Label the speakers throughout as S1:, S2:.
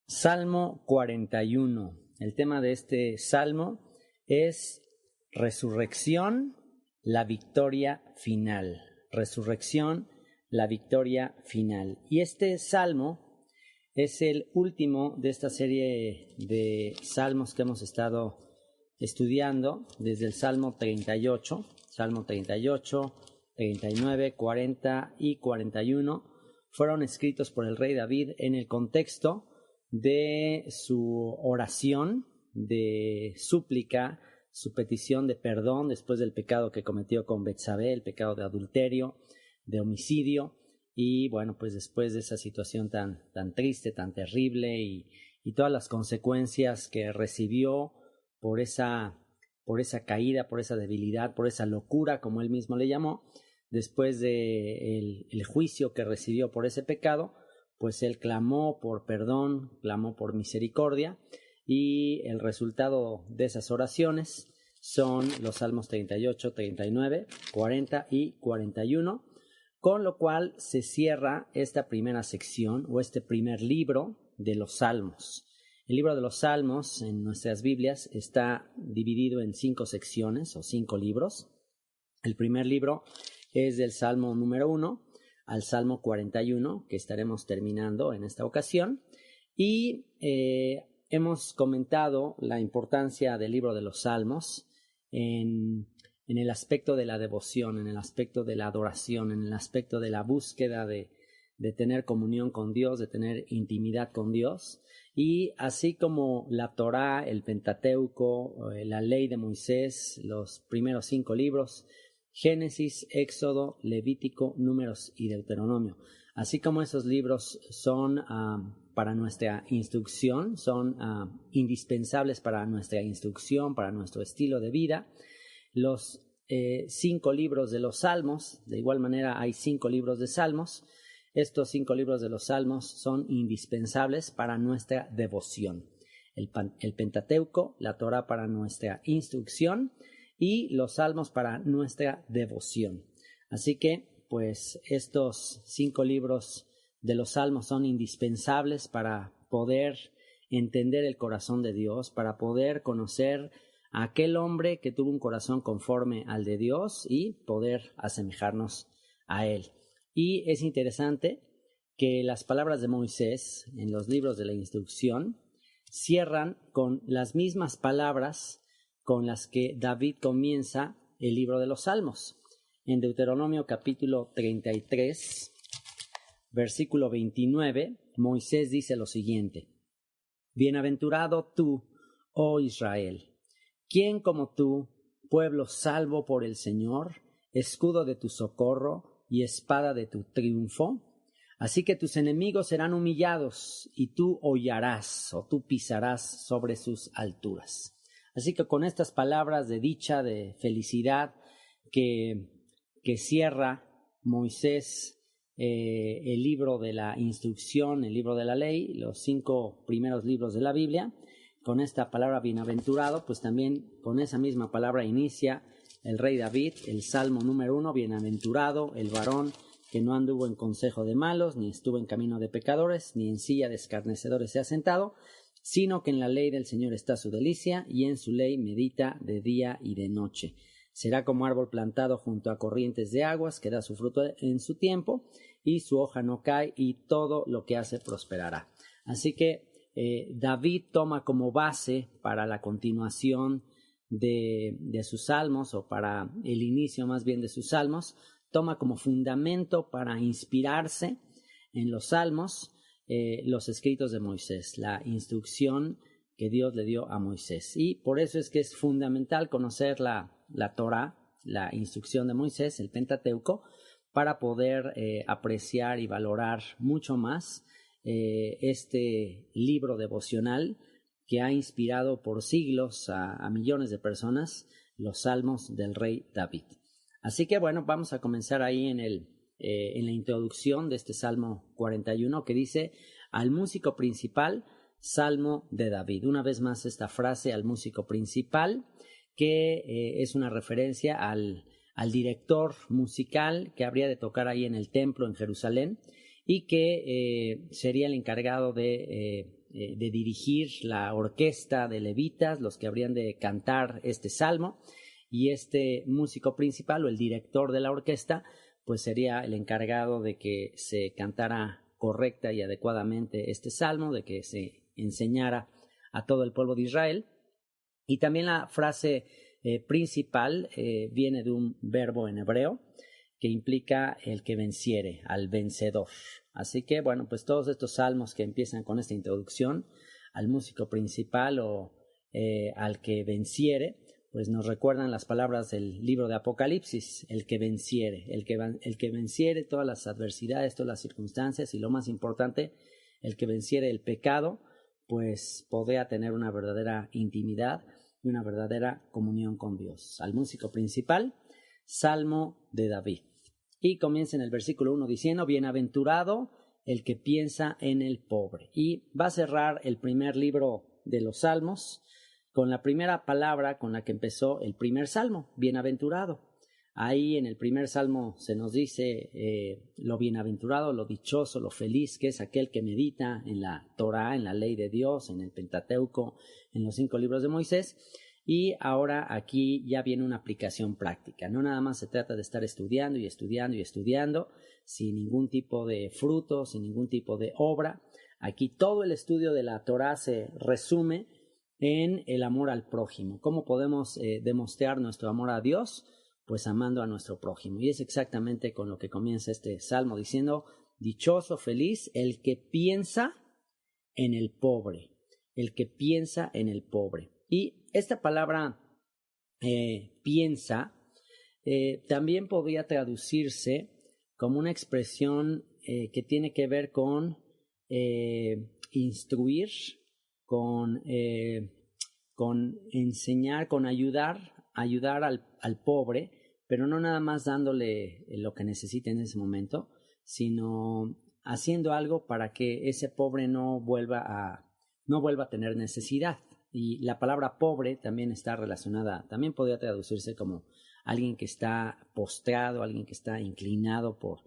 S1: Salmo 41. El tema de este salmo es resurrección, la victoria final. Resurrección, la victoria final. Y este salmo es el último de esta serie de salmos que hemos estado estudiando desde el Salmo 38, 39, 40 y 41. Fueron escritos por el rey David en el contexto de su oración, de súplica, su petición de perdón después del pecado que cometió con Betsabé, el pecado de adulterio, de homicidio, y bueno, pues después de esa situación tan triste, tan terrible y todas las consecuencias que recibió por esa caída, por esa debilidad, por esa locura, como él mismo le llamó, después de el juicio que recibió por ese pecado, pues él clamó por perdón, clamó por misericordia, y el resultado de esas oraciones son los Salmos 38, 39, 40 y 41, con lo cual se cierra esta primera sección o este primer libro de los Salmos. El libro de los Salmos en nuestras Biblias está dividido en 5 secciones o 5 libros. El primer libro es del Salmo número 1 al Salmo 41, que estaremos terminando en esta ocasión. Y hemos comentado la importancia del libro de los Salmos en el aspecto de la devoción, en el aspecto de la adoración, en el aspecto de la búsqueda de tener comunión con Dios, de tener intimidad con Dios. Y así como la Torá, el Pentateuco, la ley de Moisés, los primeros 5 libros, Génesis, Éxodo, Levítico, Números y Deuteronomio. Así como esos libros son para nuestra instrucción, son indispensables para nuestra instrucción, para nuestro estilo de vida, los 5 libros de los Salmos, de igual manera hay 5 libros de Salmos. Estos 5 libros de los Salmos son indispensables para nuestra devoción. El Pentateuco, la Torá para nuestra instrucción, y los Salmos para nuestra devoción. Así que, pues, estos 5 libros de los Salmos son indispensables para poder entender el corazón de Dios, para poder conocer a aquel hombre que tuvo un corazón conforme al de Dios y poder asemejarnos a él. Y es interesante que las palabras de Moisés en los libros de la instrucción cierran con las mismas palabras con las que David comienza el libro de los Salmos. En Deuteronomio capítulo 33, versículo 29, Moisés dice lo siguiente: Bienaventurado tú, oh Israel, ¿quién como tú, pueblo salvo por el Señor, escudo de tu socorro y espada de tu triunfo? Así que tus enemigos serán humillados y tú hollarás o tú pisarás sobre sus alturas. Así que con estas palabras de dicha, de felicidad que cierra Moisés el libro de la instrucción, el libro de la ley, los 5 primeros libros de la Biblia, con esta palabra bienaventurado, pues también con esa misma palabra inicia el rey David, el Salmo número 1, bienaventurado el varón que no anduvo en consejo de malos, ni estuvo en camino de pecadores, ni en silla de escarnecedores se ha sentado, sino que en la ley del Señor está su delicia, y en su ley medita de día y de noche. Será como árbol plantado junto a corrientes de aguas, que da su fruto en su tiempo, y su hoja no cae, y todo lo que hace prosperará. Así que David toma como base para la continuación de sus salmos, o para el inicio más bien de sus salmos, toma como fundamento para inspirarse en los salmos los escritos de Moisés, la instrucción que Dios le dio a Moisés. Y por eso es que es fundamental conocer la Torá, la instrucción de Moisés, el Pentateuco, para poder apreciar y valorar mucho más este libro devocional que ha inspirado por siglos a millones de personas, los salmos del rey David. Así que bueno, vamos a comenzar ahí en la introducción de este Salmo 41, que dice: al músico principal, Salmo de David. Una vez más esta frase, al músico principal, que es una referencia al director musical que habría de tocar ahí en el templo en Jerusalén, y que sería el encargado de de dirigir la orquesta de levitas, los que habrían de cantar este salmo, y este músico principal o el director de la orquesta pues sería el encargado de que se cantara correcta y adecuadamente este salmo, de que se enseñara a todo el pueblo de Israel. Y también la frase principal viene de un verbo en hebreo que implica el que venciere, al vencedor. Así que, bueno, pues todos estos salmos que empiezan con esta introducción al músico principal o al que venciere, pues nos recuerdan las palabras del libro de Apocalipsis, el que venciere, el que venciere todas las adversidades, todas las circunstancias y lo más importante, el que venciere el pecado, pues podrá tener una verdadera intimidad y una verdadera comunión con Dios. Al músico principal, Salmo de David. Y comienza en el versículo 1 diciendo, bienaventurado el que piensa en el pobre. Y va a cerrar el primer libro de los Salmos con la primera palabra con la que empezó el primer salmo, bienaventurado. Ahí en el primer salmo se nos dice lo bienaventurado, lo dichoso, lo feliz que es aquel que medita en la Torá, en la ley de Dios, en el Pentateuco, en los 5 libros de Moisés. Y ahora aquí ya viene una aplicación práctica. No nada más se trata de estar estudiando y estudiando y estudiando sin ningún tipo de fruto, sin ningún tipo de obra. Aquí todo el estudio de la Torá se resume en el amor al prójimo. ¿Cómo podemos demostrar nuestro amor a Dios? Pues amando a nuestro prójimo. Y es exactamente con lo que comienza este salmo diciendo, dichoso, feliz, el que piensa en el pobre. El que piensa en el pobre. Y esta palabra piensa también podría traducirse como una expresión que tiene que ver con instruir, con enseñar, con ayudar al pobre, pero no nada más dándole lo que necesita en ese momento, sino haciendo algo para que ese pobre no vuelva a tener necesidad. Y la palabra pobre también está relacionada, también podría traducirse como alguien que está postrado, alguien que está inclinado por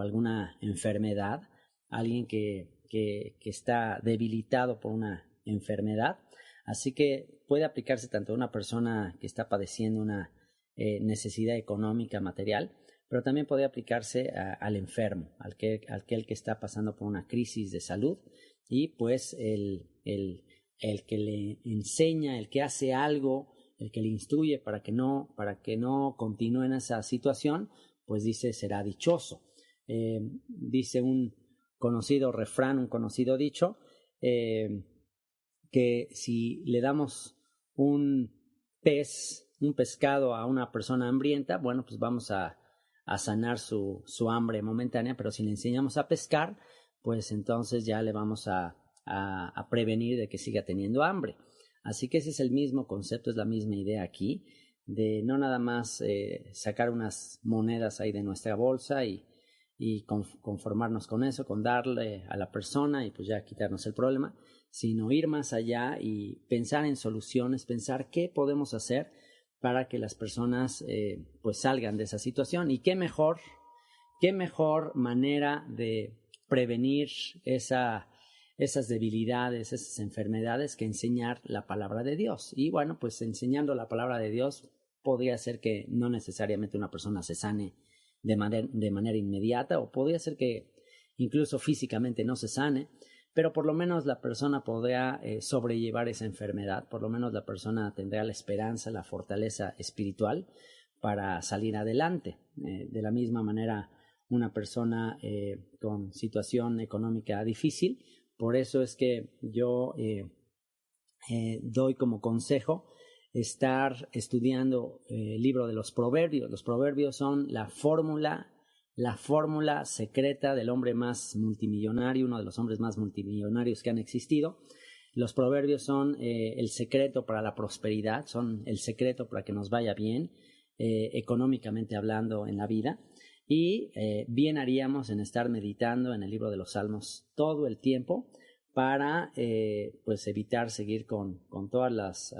S1: alguna enfermedad, alguien que está debilitado por una enfermedad. Así que puede aplicarse tanto a una persona que está padeciendo una necesidad económica, material, pero también puede aplicarse al enfermo, al que está pasando por una crisis de salud y pues el que le enseña, el que hace algo, el que le instruye para que no continúe en esa situación, pues dice será dichoso. Dice un conocido refrán, un conocido dicho, que si le damos un pescado a una persona hambrienta, bueno, pues vamos a sanar su hambre momentánea, pero si le enseñamos a pescar, pues entonces ya le vamos a prevenir de que siga teniendo hambre. Así que ese es el mismo concepto, es la misma idea aquí, de no nada más sacar unas monedas ahí de nuestra bolsa y conformarnos con eso, con darle a la persona y pues ya quitarnos el problema, sino ir más allá y pensar en soluciones, pensar qué podemos hacer para que las personas pues salgan de esa situación. Y qué mejor manera de prevenir esas debilidades, esas enfermedades, que enseñar la palabra de Dios. Y bueno, pues enseñando la palabra de Dios podría ser que no necesariamente una persona se sane de manera inmediata, o podría ser que incluso físicamente no se sane, pero por lo menos la persona podrá sobrellevar esa enfermedad, por lo menos la persona tendrá la esperanza, la fortaleza espiritual para salir adelante. De la misma manera, una persona con situación económica difícil, por eso es que yo doy como consejo estar estudiando el libro de los Proverbios. Los Proverbios son la fórmula secreta del hombre más multimillonario, uno de los hombres más multimillonarios que han existido. Los Proverbios son el secreto para la prosperidad, son el secreto para que nos vaya bien, económicamente hablando en la vida. Y bien haríamos en estar meditando en el libro de los Salmos todo el tiempo para pues evitar seguir con todas las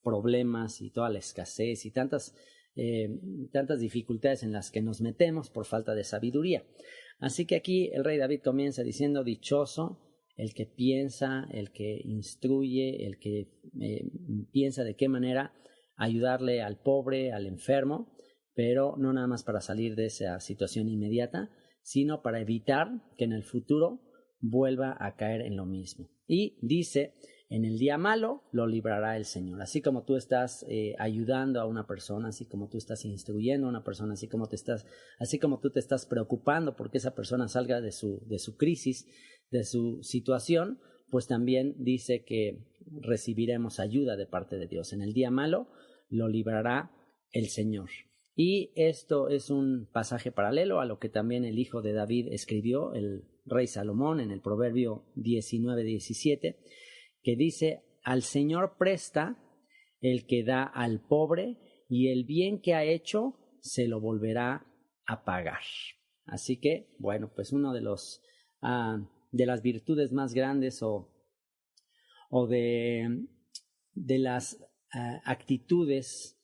S1: problemas y toda la escasez y tantas dificultades en las que nos metemos por falta de sabiduría. Así que aquí el rey David comienza diciendo dichoso el que piensa, el que instruye, el que piensa de qué manera ayudarle al pobre, al enfermo, pero no nada más para salir de esa situación inmediata, sino para evitar que en el futuro vuelva a caer en lo mismo. Y dice, en el día malo lo librará el Señor. Así como tú estás ayudando a una persona, así como tú estás instruyendo a una persona, así como tú te estás preocupando porque esa persona salga de su crisis, de su situación, pues también dice que recibiremos ayuda de parte de Dios. En el día malo lo librará el Señor. Y esto es un pasaje paralelo a lo que también el hijo de David escribió, el rey Salomón, en el Proverbio 19:17, que dice, al Señor presta el que da al pobre, y el bien que ha hecho se lo volverá a pagar. Así que, bueno, pues uno de las virtudes más grandes o de las actitudes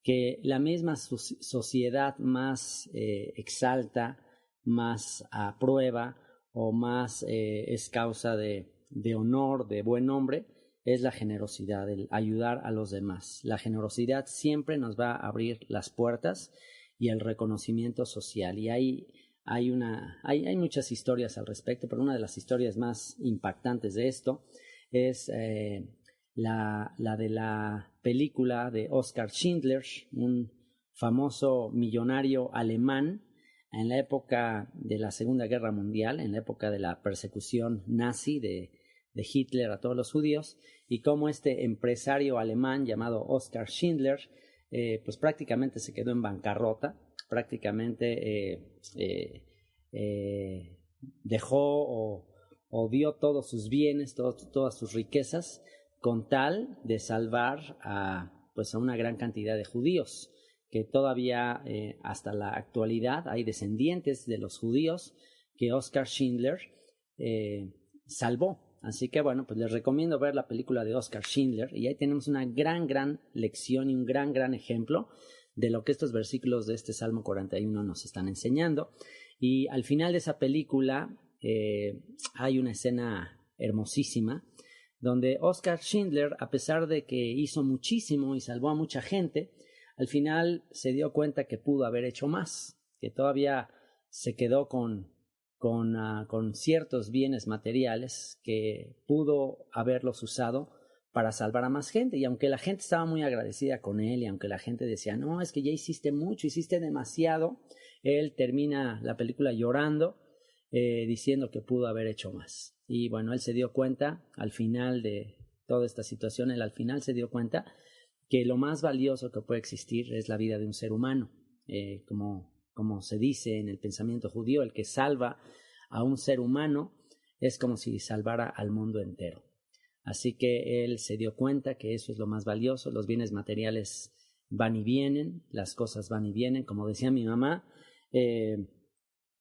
S1: que la misma sociedad más exalta, más aprueba o más es causa de honor, de buen nombre, es la generosidad, el ayudar a los demás. La generosidad siempre nos va a abrir las puertas y el reconocimiento social. Y hay muchas historias al respecto, pero una de las historias más impactantes de esto es la de la película de Oskar Schindler, un famoso millonario alemán en la época de la Segunda Guerra Mundial, en la época de la persecución nazi de Hitler a todos los judíos, y cómo este empresario alemán llamado Oskar Schindler pues prácticamente se quedó en bancarrota, prácticamente dejó o dio todos sus bienes, todas sus riquezas, con tal de salvar a una gran cantidad de judíos, que todavía hasta la actualidad hay descendientes de los judíos que Oskar Schindler salvó. Así que bueno, pues les recomiendo ver la película de Oskar Schindler, y ahí tenemos una gran lección y un gran ejemplo de lo que estos versículos de este Salmo 41 nos están enseñando. Y al final de esa película hay una escena hermosísima donde Oskar Schindler, a pesar de que hizo muchísimo y salvó a mucha gente, al final se dio cuenta que pudo haber hecho más, que todavía se quedó con ciertos bienes materiales que pudo haberlos usado para salvar a más gente. Y aunque la gente estaba muy agradecida con él, y aunque la gente decía, no, es que ya hiciste mucho, hiciste demasiado, él termina la película llorando, diciendo que pudo haber hecho más. Y bueno, él se dio cuenta al final de toda esta situación, él al final se dio cuenta que lo más valioso que puede existir es la vida de un ser humano. Como se dice en el pensamiento judío, el que salva a un ser humano es como si salvara al mundo entero. Así que él se dio cuenta que eso es lo más valioso. Los bienes materiales van y vienen, las cosas van y vienen. Como decía mi mamá,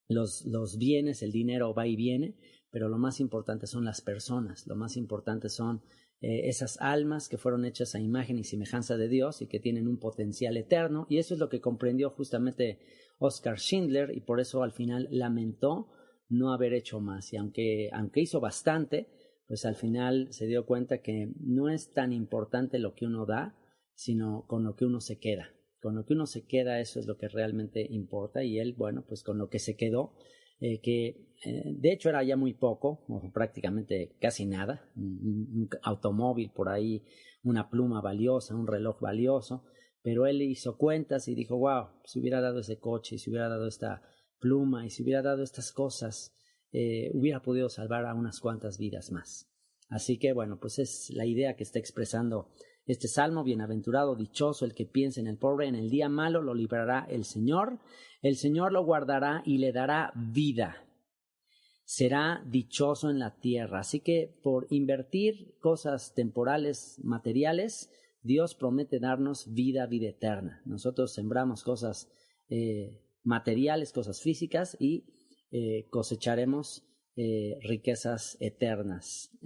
S1: los bienes, el dinero va y viene, pero lo más importante son las personas, lo más importante son esas almas que fueron hechas a imagen y semejanza de Dios y que tienen un potencial eterno. Y eso es lo que comprendió justamente Oskar Schindler, y por eso al final lamentó no haber hecho más. Y aunque hizo bastante, pues al final se dio cuenta que no es tan importante lo que uno da, sino con lo que uno se queda. Con lo que uno se queda, eso es lo que realmente importa. Y él, bueno, pues con lo que se quedó, de hecho era ya muy poco, o prácticamente casi nada, un automóvil por ahí, una pluma valiosa, un reloj valioso, pero él hizo cuentas y dijo, wow, si hubiera dado ese coche, si hubiera dado esta pluma y si hubiera dado estas cosas, hubiera podido salvar a unas cuantas vidas más. Así que bueno, pues es la idea que está expresando este salmo: bienaventurado, dichoso el que piensa en el pobre, en el día malo lo librará el Señor lo guardará y le dará vida. Será dichoso en la tierra. Así que por invertir cosas temporales, materiales, Dios promete darnos vida eterna. Nosotros sembramos cosas materiales, cosas físicas, y cosecharemos riquezas eternas.